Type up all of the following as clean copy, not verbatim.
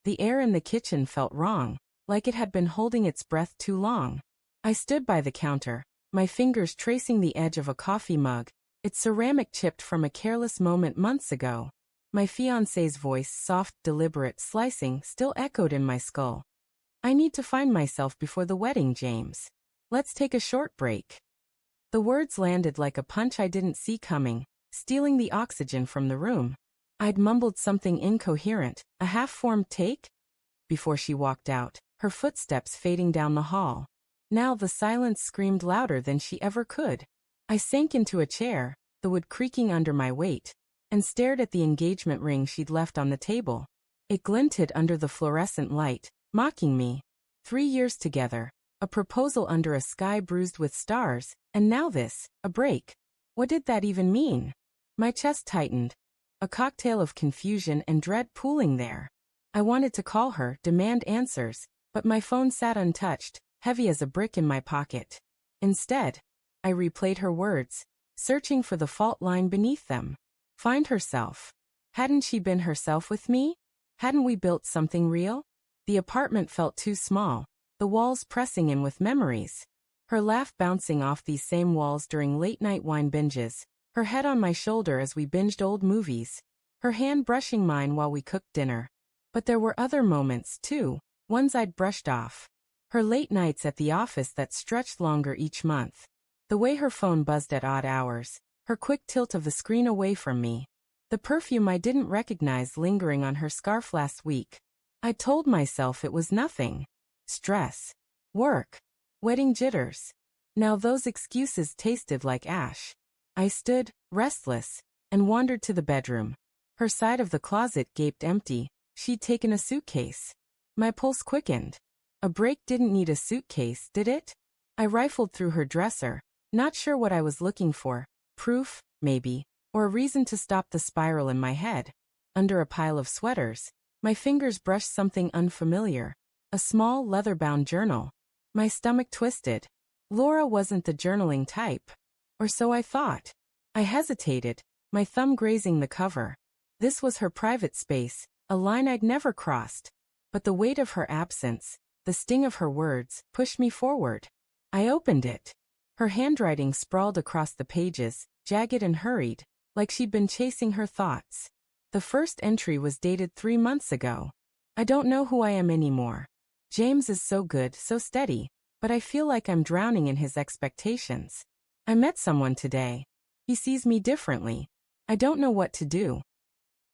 The air in the kitchen felt wrong, like it had been holding its breath too long. I stood by the counter, my fingers tracing the edge of a coffee mug, its ceramic chipped from a careless moment months ago. My fiancé's voice, soft, deliberate, slicing, still echoed in my skull. I need to find myself before the wedding, James. Let's take a short break. The words landed like a punch I didn't see coming, stealing the oxygen from the room. I'd mumbled something incoherent, a half-formed take, before she walked out, her footsteps fading down the hall. Now the silence screamed louder than she ever could. I sank into a chair, the wood creaking under my weight, and stared at the engagement ring she'd left on the table. It glinted under the fluorescent light, mocking me. 3 years together, a proposal under a sky bruised with stars, and now this, a break. What did that even mean? My chest tightened, a cocktail of confusion and dread pooling there. I wanted to call her, demand answers, but my phone sat untouched, heavy as a brick in my pocket. Instead, I replayed her words, searching for the fault line beneath them. Find herself. Hadn't she been herself with me? Hadn't we built something real? The apartment felt too small, the walls pressing in with memories. Her laugh bouncing off these same walls during late-night wine binges, her head on my shoulder as we binged old movies, her hand brushing mine while we cooked dinner. But there were other moments, too, ones I'd brushed off. Her late nights at the office that stretched longer each month. The way her phone buzzed at odd hours, her quick tilt of the screen away from me. The perfume I didn't recognize lingering on her scarf last week. I told myself it was nothing. Stress. Work. Wedding jitters. Now those excuses tasted like ash. I stood, restless, and wandered to the bedroom. Her side of the closet gaped empty. She'd taken a suitcase. My pulse quickened. A break didn't need a suitcase, did it? I rifled through her dresser, not sure what I was looking for. Proof, maybe, or a reason to stop the spiral in my head. Under a pile of sweaters, my fingers brushed something unfamiliar. A small, leather-bound journal. My stomach twisted. Laura wasn't the journaling type. Or so I thought. I hesitated, my thumb grazing the cover. This was her private space, a line I'd never crossed. But the weight of her absence, the sting of her words, pushed me forward. I opened it. Her handwriting sprawled across the pages, jagged and hurried, like she'd been chasing her thoughts. The first entry was dated 3 months ago. I don't know who I am anymore. James is so good, so steady, but I feel like I'm drowning in his expectations. I met someone today. He sees me differently. I don't know what to do.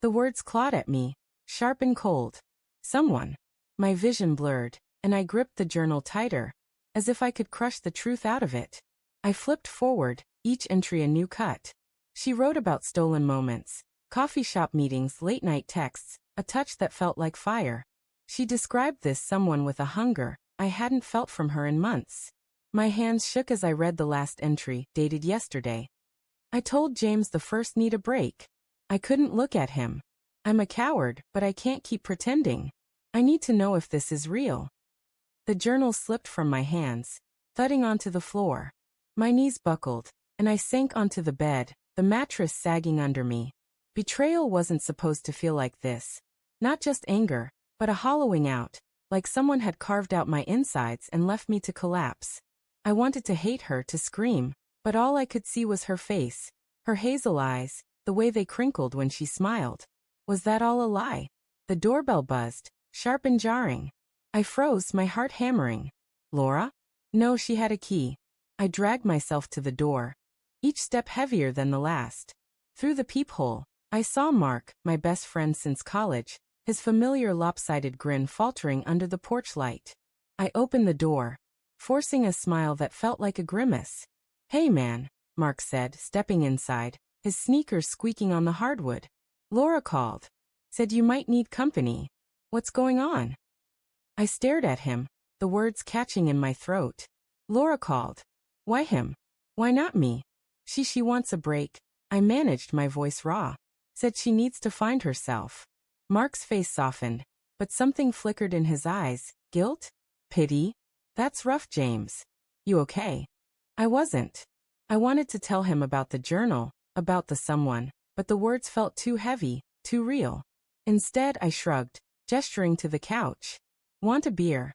The words clawed at me, sharp and cold. Someone. My vision blurred, and I gripped the journal tighter, as if I could crush the truth out of it. I flipped forward, each entry a new cut. She wrote about stolen moments, coffee shop meetings, late-night texts, a touch that felt like fire. She described this someone with a hunger I hadn't felt from her in months. My hands shook as I read the last entry, dated yesterday. I told James the first need a break. I couldn't look at him. I'm a coward, but I can't keep pretending. I need to know if this is real. The journal slipped from my hands, thudding onto the floor. My knees buckled, and I sank onto the bed, the mattress sagging under me. Betrayal wasn't supposed to feel like this. Not just anger, but a hollowing out, like someone had carved out my insides and left me to collapse. I wanted to hate her, to scream, but all I could see was her face, her hazel eyes, the way they crinkled when she smiled. Was that all a lie? The doorbell buzzed, sharp and jarring. I froze, my heart hammering. Laura? No, she had a key. I dragged myself to the door, each step heavier than the last. Through the peephole, I saw Mark, my best friend since college, his familiar lopsided grin faltering under the porch light. I opened the door, forcing a smile that felt like a grimace. Hey man, Mark said, stepping inside, his sneakers squeaking on the hardwood. Laura called. Said you might need company. What's going on? I stared at him, the words catching in my throat. Laura called. Why him? Why not me? She wants a break. I managed, my voice raw. Said she needs to find herself. Mark's face softened, but something flickered in his eyes. Guilt? Pity? That's rough, James. You okay? I wasn't. I wanted to tell him about the journal, about the someone, but the words felt too heavy, too real. Instead, I shrugged. gesturing to the couch. Want a beer?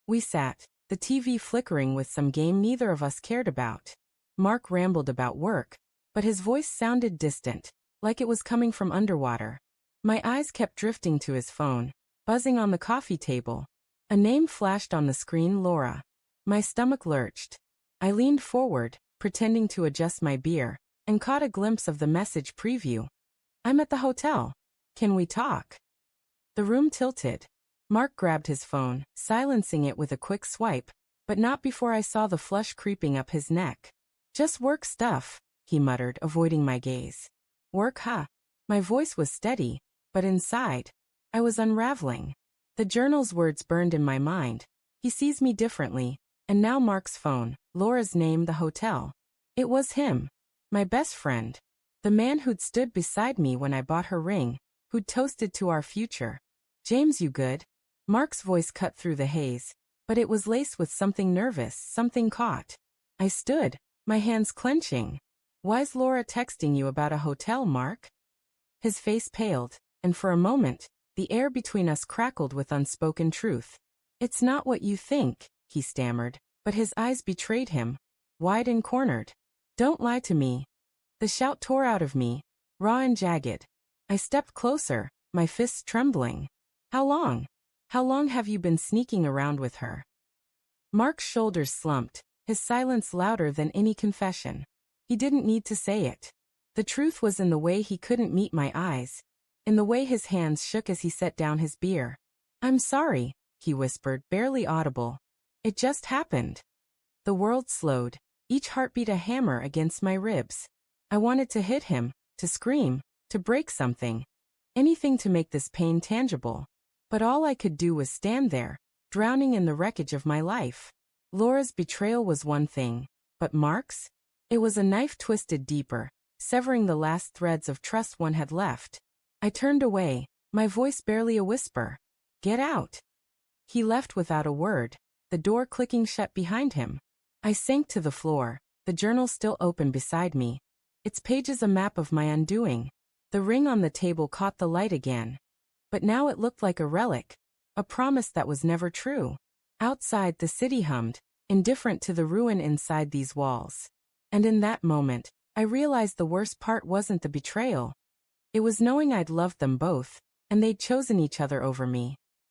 We sat, the TV flickering with some game neither of us cared about. Mark rambled about work, but his voice sounded distant, like it was coming from underwater. My eyes kept drifting to his phone, buzzing on the coffee table. A name flashed on the screen, Laura. My stomach lurched. I leaned forward, pretending to adjust my beer, and caught a glimpse of the message preview. I'm at the hotel. Can we talk? The room tilted. Mark grabbed his phone, silencing it with a quick swipe, but not before I saw the flush creeping up his neck. Just work stuff, he muttered, avoiding my gaze. Work, huh? My voice was steady, but inside, I was unraveling. The journal's words burned in my mind. He sees me differently, and now Mark's phone, Laura's name, the hotel. It was him. My best friend. The man who'd stood beside me when I bought her ring, who'd toasted to our future. James, you good? Mark's voice cut through the haze, but it was laced with something nervous, something caught. I stood, my hands clenching. Why's Laura texting you about a hotel, Mark? His face paled, and for a moment, the air between us crackled with unspoken truth. It's not what you think, he stammered, but his eyes betrayed him, wide and cornered. Don't lie to me. The shout tore out of me, raw and jagged. I stepped closer, my fists trembling. How long? How long have you been sneaking around with her? Mark's shoulders slumped, his silence louder than any confession. He didn't need to say it. The truth was in the way he couldn't meet my eyes, in the way his hands shook as he set down his beer. I'm sorry, he whispered, barely audible. It just happened. The world slowed, each heartbeat a hammer against my ribs. I wanted to hit him, to scream, to break something. Anything to make this pain tangible. But all I could do was stand there, drowning in the wreckage of my life. Laura's betrayal was one thing, but Mark's? It was a knife twisted deeper, severing the last threads of trust one had left. I turned away, my voice barely a whisper. Get out. He left without a word, the door clicking shut behind him. I sank to the floor, the journal still open beside me. Its pages a map of my undoing. The ring on the table caught the light again. But now it looked like a relic, a promise that was never true. Outside, the city hummed, indifferent to the ruin inside these walls. And in that moment, I realized the worst part wasn't the betrayal. It was knowing I'd loved them both, and they'd chosen each other over me.